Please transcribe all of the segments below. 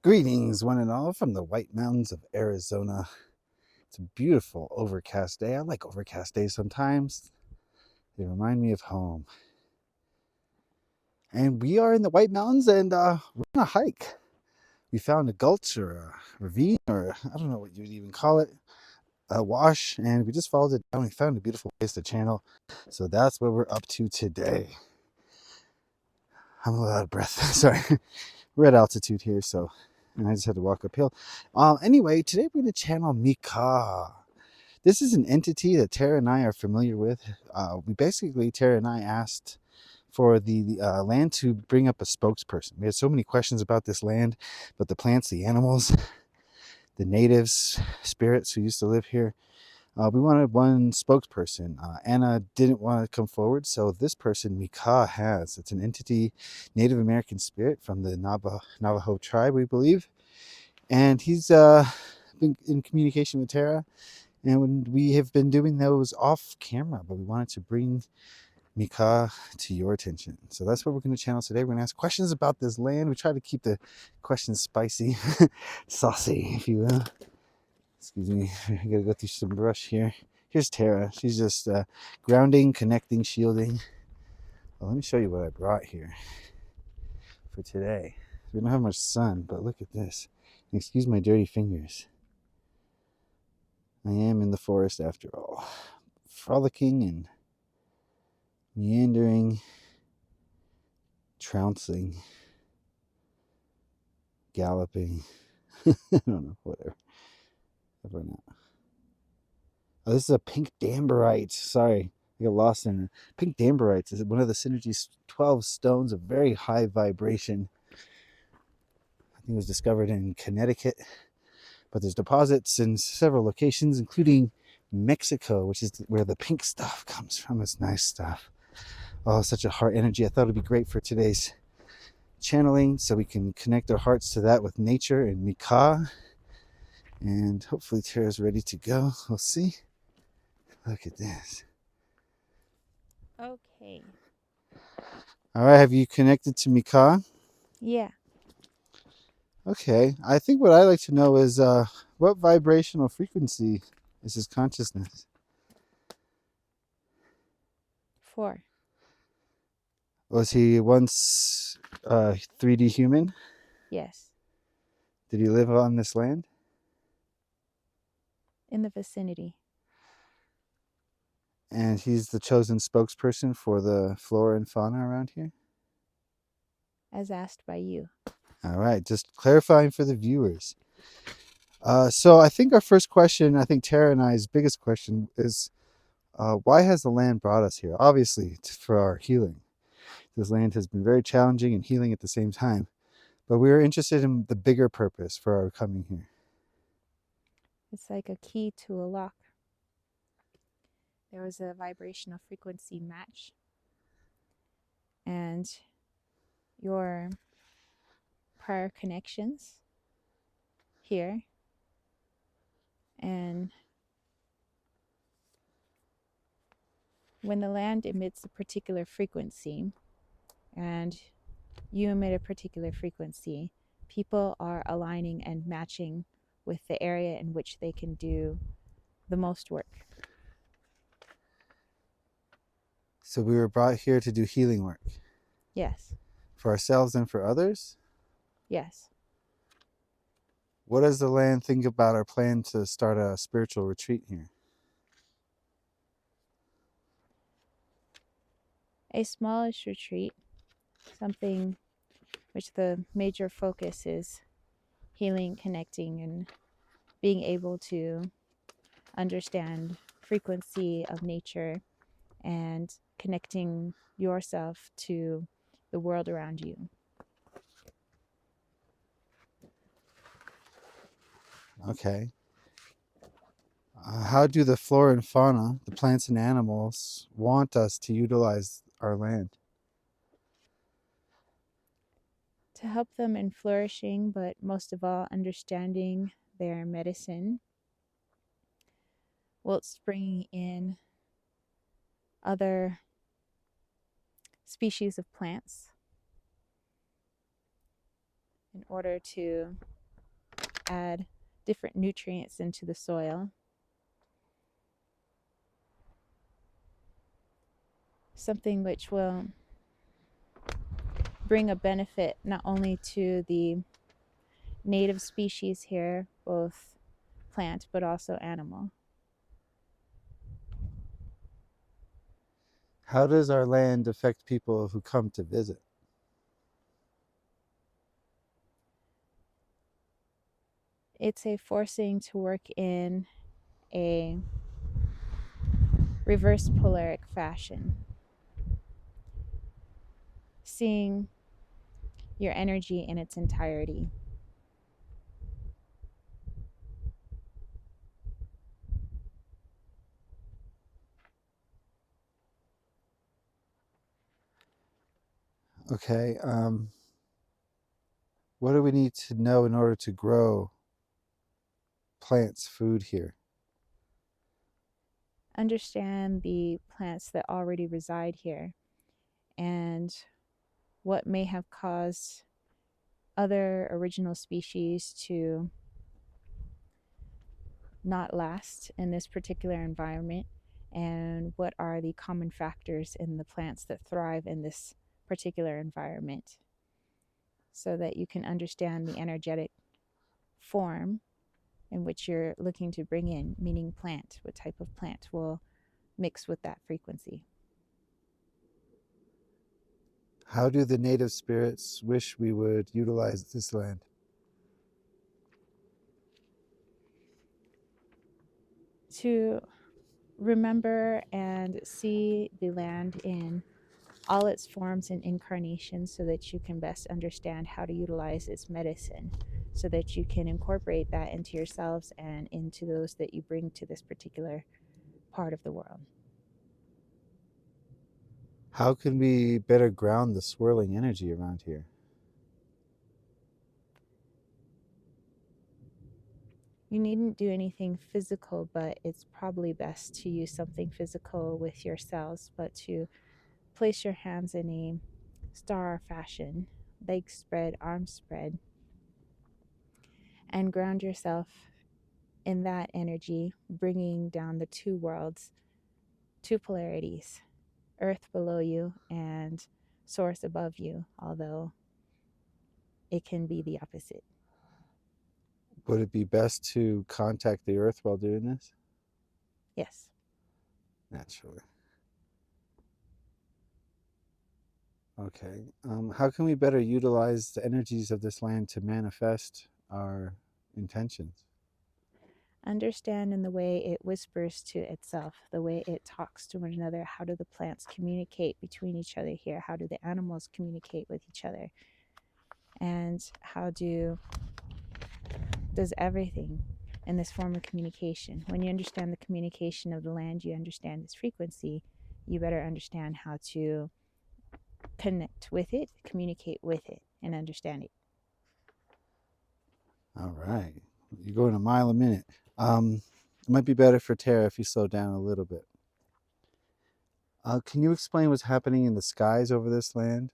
Greetings, one and all, from the White Mountains of Arizona. It's a beautiful overcast day. I like overcast days sometimes. They remind me of home. And we are in the White Mountains and we're on a hike. We found a gulch or a ravine, or I don't know what you'd even call it, a wash, and we just followed it down. We found a beautiful place to channel. So that's what we're up to today. I'm a little out of breath. Sorry. We're at altitude here, and I just had to walk uphill. Anyway, today we're going to channel Mika. This is an entity that Tara and I are familiar with. Tara and I asked for the land to bring up a spokesperson. We had so many questions about this land, but the plants, the animals, the natives, spirits who used to live here. We wanted one spokesperson. Anna didn't want to come forward, so this person, Mika, has. It's an entity, Native American spirit from the Navajo tribe, we believe. And he's been in communication with Tara, and we have been doing those off camera, but we wanted to bring Mika to your attention. So that's what we're going to channel today. We're going to ask questions about this land. We try to keep the questions spicy, saucy, if you will. Excuse me, I gotta go through some brush here. Here's Tara. She's just grounding, connecting, shielding. Well, let me show you what I brought here for today. We don't have much sun, but look at this. Excuse my dirty fingers. I am in the forest after all. Frolicking and meandering, trouncing, galloping. I don't know, whatever. Ever not. Oh, this is a pink dambarite. Sorry, I got lost in it. Pink dambarite is one of the Synergy's 12 stones of very high vibration. I think it was discovered in Connecticut, but there's deposits in several locations, including Mexico, which is where the pink stuff comes from. It's nice stuff. Oh, such a heart energy. I thought it'd be great for today's channeling, so we can connect our hearts to that with nature and Mika. And hopefully Tara's ready to go. We'll see. Look at this. Okay. All right, have you connected to Mika? Yeah. Okay, I think what I like to know is what vibrational frequency is his consciousness? 4. Was he once a 3D human? Yes. Did he live on this land? In the vicinity. And he's the chosen spokesperson for the flora and fauna around here? As asked by you. All right, just clarifying for the viewers. So I think our first question, I think Tara and I's biggest question is, why has the land brought us here? Obviously, for our healing. This land has been very challenging and healing at the same time. But we were interested in the bigger purpose for our coming here. It's like a key to a lock. There was a vibrational frequency match. And your prior connections here. And when the land emits a particular frequency, and you emit a particular frequency, people are aligning and matching with the area in which they can do the most work. So we were brought here to do healing work. Yes. For ourselves and for others? Yes. What does the land think about our plan to start a spiritual retreat here? A smallish retreat, something which the major focus is healing, connecting, and being able to understand frequency of nature and connecting yourself to the world around you. Okay. How do the flora and fauna, the plants and animals, want us to utilize our land? To help them in flourishing, but most of all, understanding their medicine, whilst bringing in other species of plants in order to add different nutrients into the soil. Something which will bring a benefit not only to the native species here, both plant but also animal. How does our land affect people who come to visit? It's a forcing to work in a reverse polaric fashion, seeing your energy in its entirety. Okay, what do we need to know in order to grow plants food here? Understand the plants that already reside here and what may have caused other original species to not last in this particular environment, and what are the common factors in the plants that thrive in this particular environment, so that you can understand the energetic form in which you're looking to bring in, meaning plant, what type of plant will mix with that frequency. How do the native spirits wish we would utilize this land? To remember and see the land in all its forms and incarnations, so that you can best understand how to utilize its medicine, so that you can incorporate that into yourselves and into those that you bring to this particular part of the world. How can we better ground the swirling energy around here? You needn't do anything physical, but it's probably best to use something physical with yourselves, but to place your hands in a star fashion, legs spread, arms spread, and ground yourself in that energy, bringing down the two worlds, two polarities, earth below you and source above you, although it can be the opposite. Would it be best to contact the earth while doing this? Yes. Naturally. Okay. How can we better utilize the energies of this land to manifest our intentions? Understand in the way it whispers to itself, the way it talks to one another. How do the plants communicate between each other here? How do the animals communicate with each other? And how does everything in this form of communication? When you understand the communication of the land, you understand its frequency, you better understand how to connect with it, communicate with it, and understand it. All right. You're going a mile a minute. It might be better for Tara if you slow down a little bit. Can you explain what's happening in the skies over this land?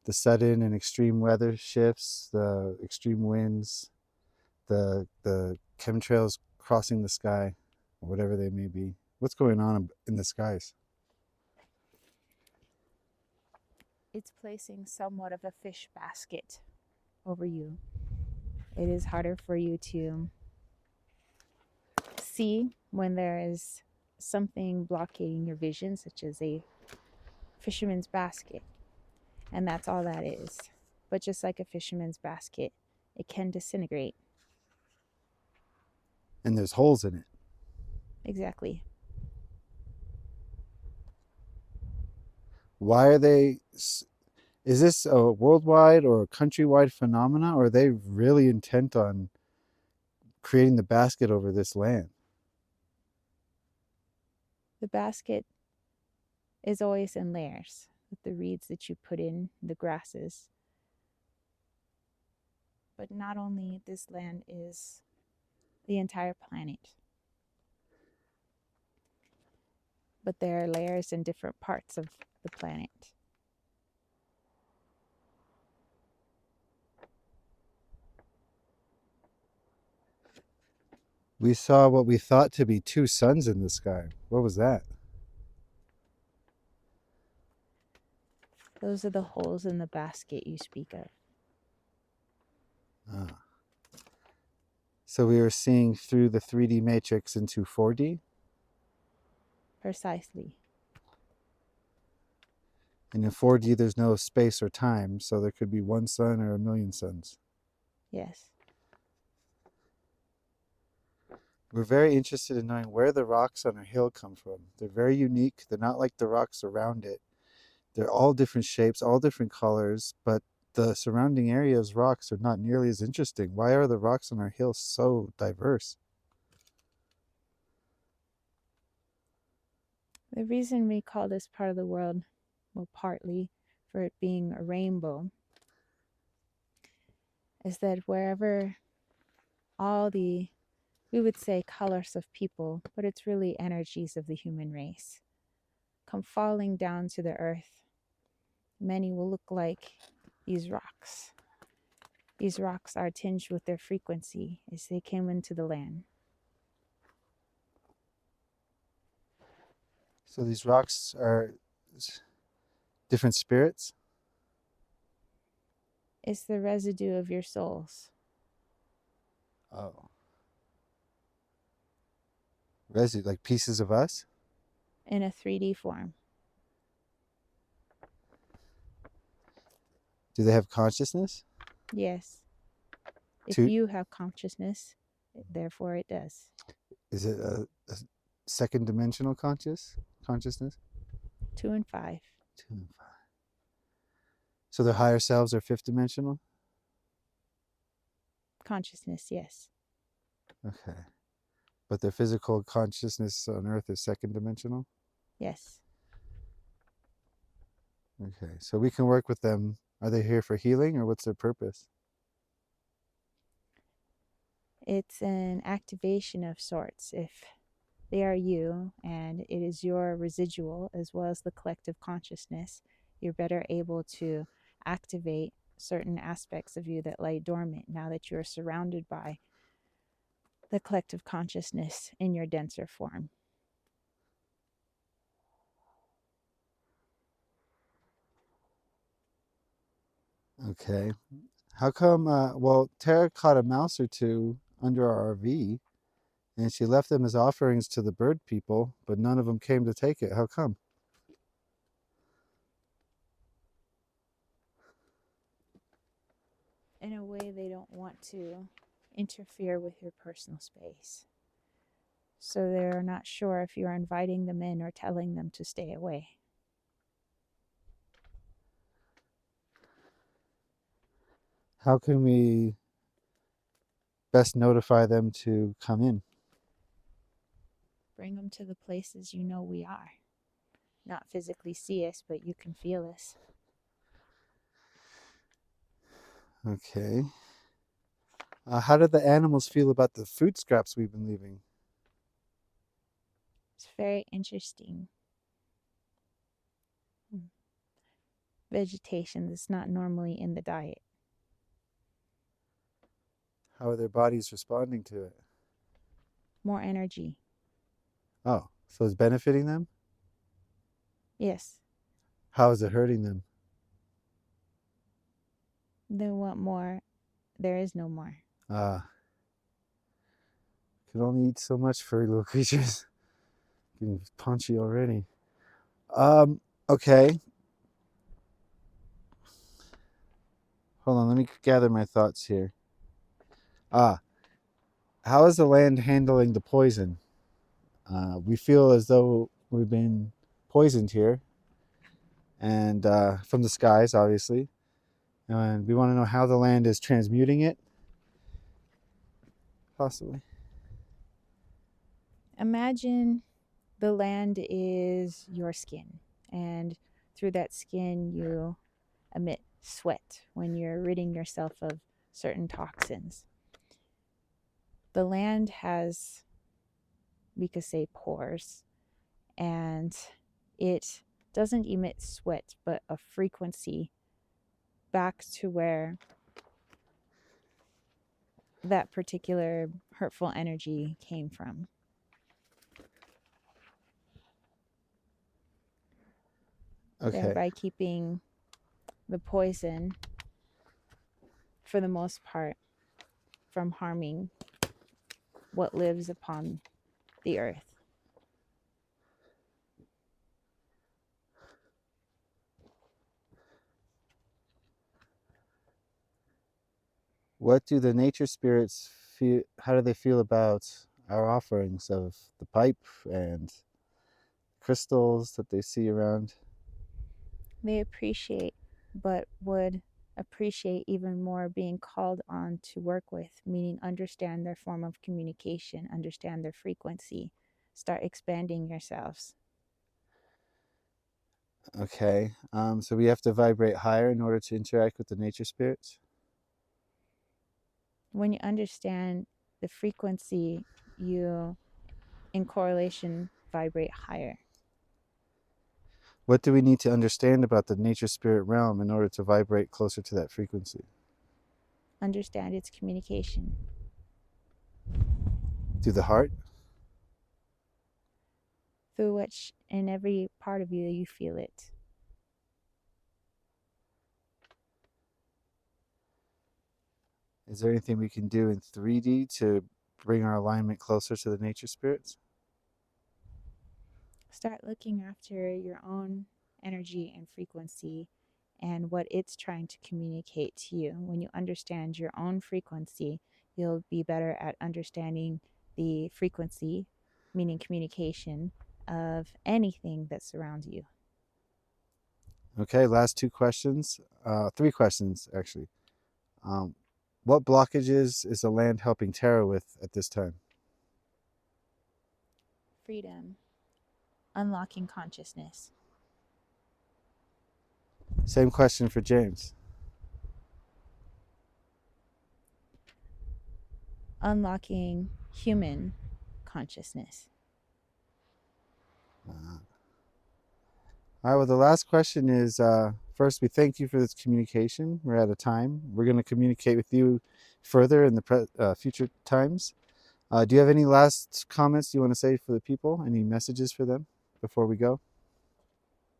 The sudden and extreme weather shifts, the extreme winds, the chemtrails crossing the sky, or whatever they may be. What's going on in the skies? It's placing somewhat of a fish basket over you. It is harder for you to see when there is something blocking your vision, such as a fisherman's basket. And that's all that is. But just like a fisherman's basket, it can disintegrate. And there's holes in it. Exactly. Why are they? Is this a worldwide or a countrywide phenomena, or are they really intent on creating the basket over this land? The basket is always in layers with the reeds that you put in, the grasses. But not only this land is the entire planet, but there are layers in different parts of the planet. We saw what we thought to be two suns in the sky. What was that? Those are the holes in the basket you speak of. Ah. So we were seeing through the 3D matrix into 4D? Precisely. And in 4D, there's no space or time, so there could be one sun or a million suns. Yes. We're very interested in knowing where the rocks on our hill come from. They're very unique. They're not like the rocks around it. They're all different shapes, all different colors, but the surrounding area's rocks are not nearly as interesting. Why are the rocks on our hill so diverse? The reason we call this part of the world, well, partly for it being a rainbow, is that wherever all the, we would say colors of people, but it's really energies of the human race, come falling down to the earth, many will look like these rocks. These rocks are tinged with their frequency as they came into the land. So these rocks are different spirits? It's the residue of your souls. Oh. Residue, like pieces of us? In a 3D form. Do they have consciousness? Yes. If Two, you have consciousness, therefore it does. is it a second dimensional consciousness? 2 and 5. 2 and 5. So their higher selves are fifth dimensional? Consciousness, yes. Okay. But their physical consciousness on Earth is second dimensional? Yes. Okay. So we can work with them. Are they here for healing or what's their purpose? It's an activation of sorts. If they are you and it is your residual as well as the collective consciousness, you're better able to activate certain aspects of you that lay dormant now that you're surrounded by the collective consciousness in your denser form. Okay. How come, well, Tara caught a mouse or two under our RV and she left them as offerings to the bird people, but none of them came to take it. How come? In a way, they don't want to interfere with your personal space. So they're not sure if you're inviting them in or telling them to stay away. How can we best notify them to come in? Bring them to the places you know we are. Not physically see us, but you can feel us. Okay. How did the animals feel about the food scraps we've been leaving? It's very interesting. Vegetation that's not normally in the diet. How are their bodies responding to it? More energy. Oh, so it's benefiting them? Yes. How is it hurting them? They want more. There is no more. Can only eat so much, furry little creatures. Getting punchy already. Okay. Hold on, let me gather my thoughts here. How is the land handling the poison? We feel as though we've been poisoned here, and from the skies, obviously. And we want to know how the land is transmuting it, possibly. Imagine the land is your skin, and through that skin you emit sweat when you're ridding yourself of certain toxins. The land has, we could say, pores, and it doesn't emit sweat, but a frequency back to where that particular hurtful energy came from. Okay. Thereby keeping the poison, for the most part, from harming what lives upon the earth. What do the nature spirits feel? How do they feel about our offerings of the pipe and crystals that they see around? They appreciate, but would appreciate even more being called on to work with, meaning understand their form of communication, understand their frequency, start expanding yourselves. Okay. So we have to vibrate higher in order to interact with the nature spirits? When you understand the frequency, you, in correlation, vibrate higher. What do we need to understand about the nature spirit realm in order to vibrate closer to that frequency? Understand its communication. Through the heart? Through which, in every part of you, you feel it. Is there anything we can do in 3D to bring our alignment closer to the nature spirits? Start looking after your own energy and frequency and what it's trying to communicate to you. When you understand your own frequency, you'll be better at understanding the frequency, meaning communication, of anything that surrounds you. Okay, last 2 questions. 3 questions, actually. What blockages is the land helping Terra with at this time? Freedom, unlocking consciousness. Same question for James. Unlocking human consciousness. All right, well, the last question is, first, we thank you for this communication. We're out of time. We're going to communicate with you further in the future times. Do you have any last comments you want to say for the people? Any messages for them before we go?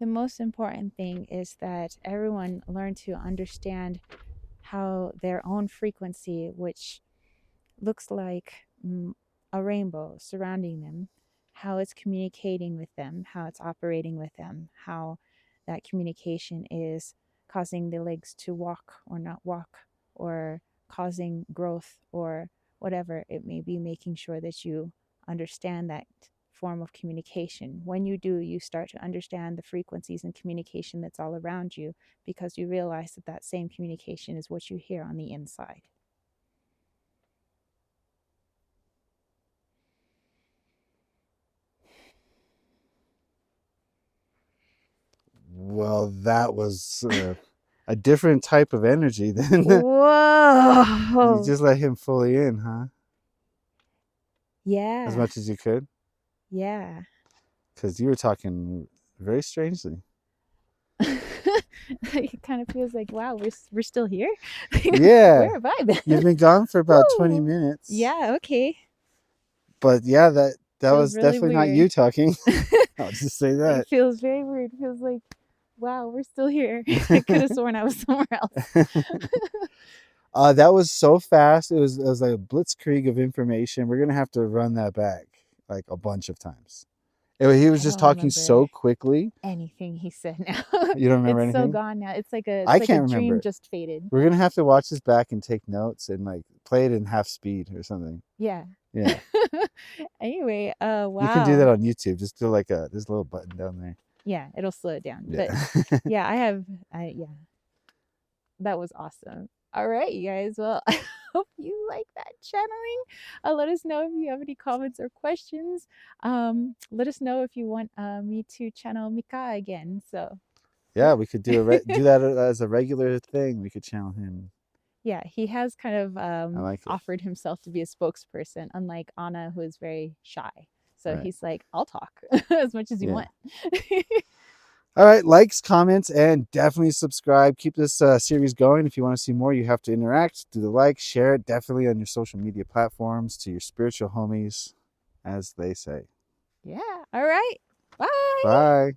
The most important thing is that everyone learn to understand how their own frequency, which looks like a rainbow surrounding them, how it's communicating with them, how it's operating with them, how that communication is causing the legs to walk or not walk, or causing growth, or whatever it may be, making sure that you understand that form of communication. When you do, you start to understand the frequencies and communication that's all around you, because you realize that that same communication is what you hear on the inside. Well, that was a different type of energy than you Whoa! just let him fully in, huh? Yeah. As much as you could? Yeah. Because you were talking very strangely. It kind of feels like, wow, we're still here. Yeah. Where have I been? You've been gone for about Woo! 20 minutes. Yeah, okay. But yeah, that Feels was really definitely not weird. you talking. I'll just say that. It feels very weird. It feels like, wow, we're still here. I could have sworn I was somewhere else. That was so fast. It was like a blitzkrieg of information. We're gonna have to run that back like a bunch of times. He was I just don't talking remember so quickly. anything he said now. You don't remember It's so anything? gone now. It's like I a can't dream remember. just faded. We're gonna have to watch this back and take notes and like play it in half speed or something. Yeah. Yeah. Anyway, wow. You can do that on YouTube. Just do like there's a little button down there. Yeah, it'll slow it down. Yeah. But yeah, yeah. That was awesome. All right, you guys. Well, I hope you like that channeling. Let us know if you have any comments or questions. Let us know if you want me to channel Mika again. So Yeah, we could do do that as a regular thing. We could channel him. yeah, he has kind of I like it. offered himself to be a spokesperson, unlike Anna, who is very shy. So Right. he's like, I'll talk as much as you Yeah. want. All right, likes, comments, and definitely subscribe. Keep this series going. If you want to see more, you have to interact. Do the like, share it definitely on your social media platforms to your spiritual homies, as they say. Yeah. All right. Bye. Bye.